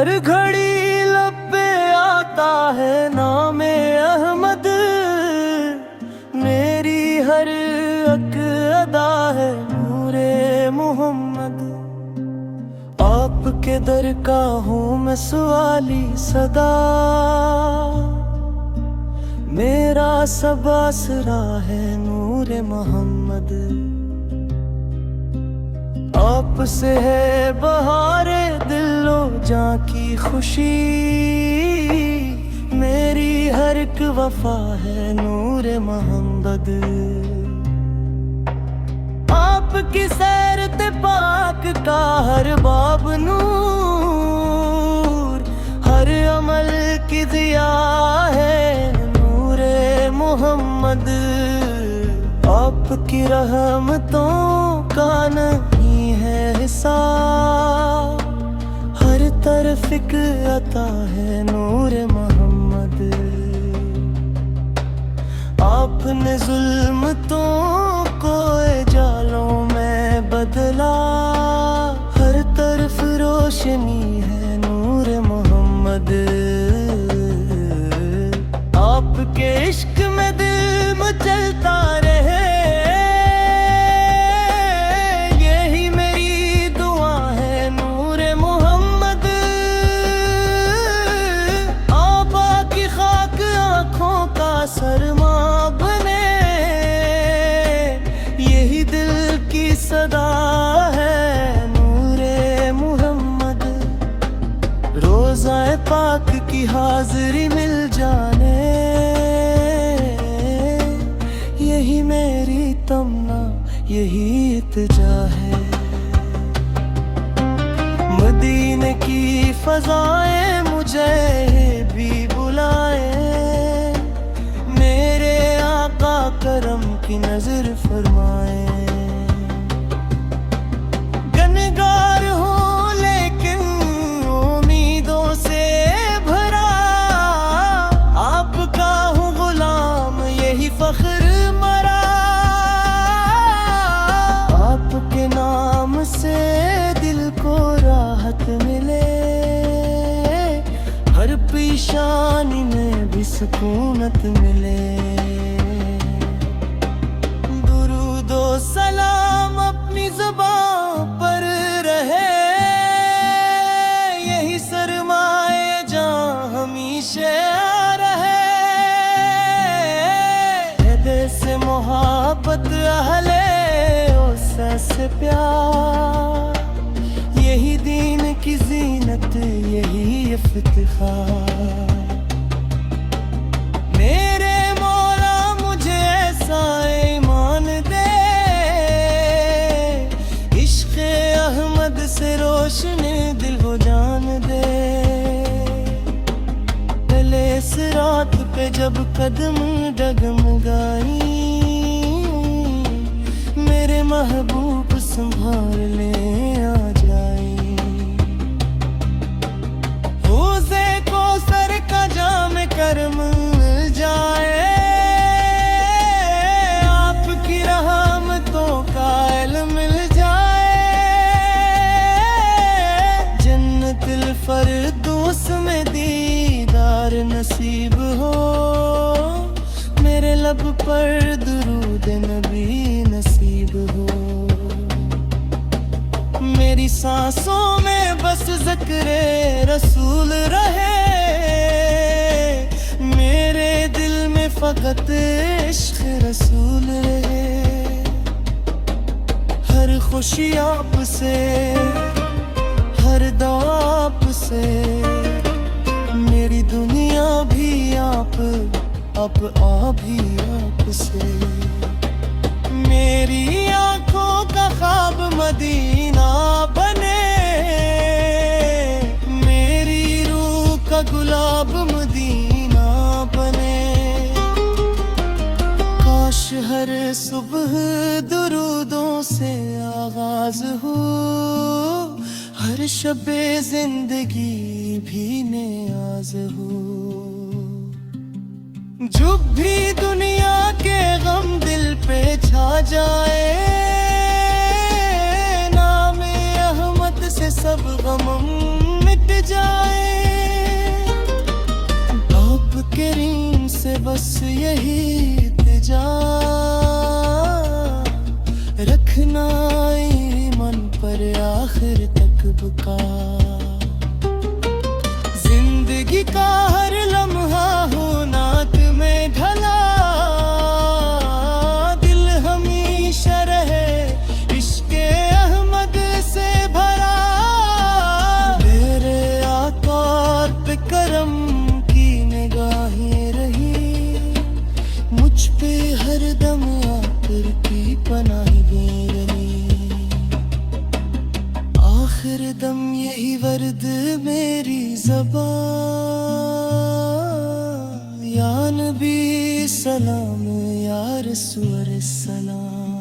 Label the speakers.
Speaker 1: हर घड़ी लब पे आता है नामे अहमद, मेरी हर अक अदा है नूरे मोहम्मद। आपके दर का हूँ मैं सवाली सदा, मेरा सब आसरा है नूरे मोहम्मद। आपसे है बहारे दिलो जां की खुशी, मेरी हर एक वफा है नूरे मोहम्मद। आपकी सैर ते पाक का हर बाब नूर, हर अमल की दिया है नूरे मोहम्मद। आपकी रहमतों का नहीं है हिसाब, हर तरफ एक अता है नूरे मोहम्मद। आपने जुल्म तो को जालों में बदला, हर तरफ रोशनी है नूरे मोहम्मद। आपके इश्क में दिल मचलता रहे, यही मेरी दुआ है नूरे मोहम्मद। आबा की खाक आँखों का सरमा बने, यही दिल की सदा है नूरे मोहम्मद। रोज़ाए पाक की हाजिरी मिल जाने, यही मेरी तमन्ना यही इत्जा है। मदीने की फजाएं मुझे भी बुलाए, मेरे आका करम की नजर फरमाए। गनगार हो लेकिन उम्मीदों से भरा, आपका हूँ गुलाम यही फख्र मरा। आपके नाम से दिल को राहत मिले, हर पेशानी में भी सुकूनत मिले। दुरूदो सलाम अपनी ज़ुबान पर रहे, यही सरमाए जहाँ हमेशा रहे। हृदय से मोहब्बत अहले से प्यार, यही दीन की जीनत यही इफ्तिखार। मेरे मौला मुझे ऐसा ईमान दे, इश्क़ अहमद से रोशनी दिल हो जान दे। पहले इस रात पे जब कदम डगमगाई, मेरे महबूब संभाल ले आ जाए। रोज़े को सर का जाम करम मिल जाए, आपकी रहमतों का इल्म मिल जाए। जन्नतुल फरदौस में दीदार नसीब हो, मेरे लब पर दुरूद नबी नसीब हो। मेरी सांसों में बस ज़िक्रे रसूल रहे, मेरे दिल में फ़कत इश्क़ रसूल रहे। हर खुशी आपसे, हर दुआ आपसे, मेरी दुनिया भी आप अब भी आपसे। मेरी आँखों का ख्वाब मदीना बने, मेरी रूह का गुलाब मदीना बने। काश हर सुबह दुरूदों से आगाज हो, हर शबे जिंदगी भी नियाज हो। जब भी दुनिया के गम दिल पे छा जाए, नाम अहमद से सब गम मिट जाए। आपके रीन से बस यही इल्तिजा, रखना ईमान पर आखिर तक बका। जिंदगी का हर लम्हा हो नात में ढला, दिल हमेशा रहे इश्क़े अहमद से भरा। मेरे आका पे करम की निगाहें रही, मुझ पे हरदम आकर की पनाहें रही। आखिर दम यही वर्द मेरी ज़बां, या नबी सलाम या रसूल सलाम।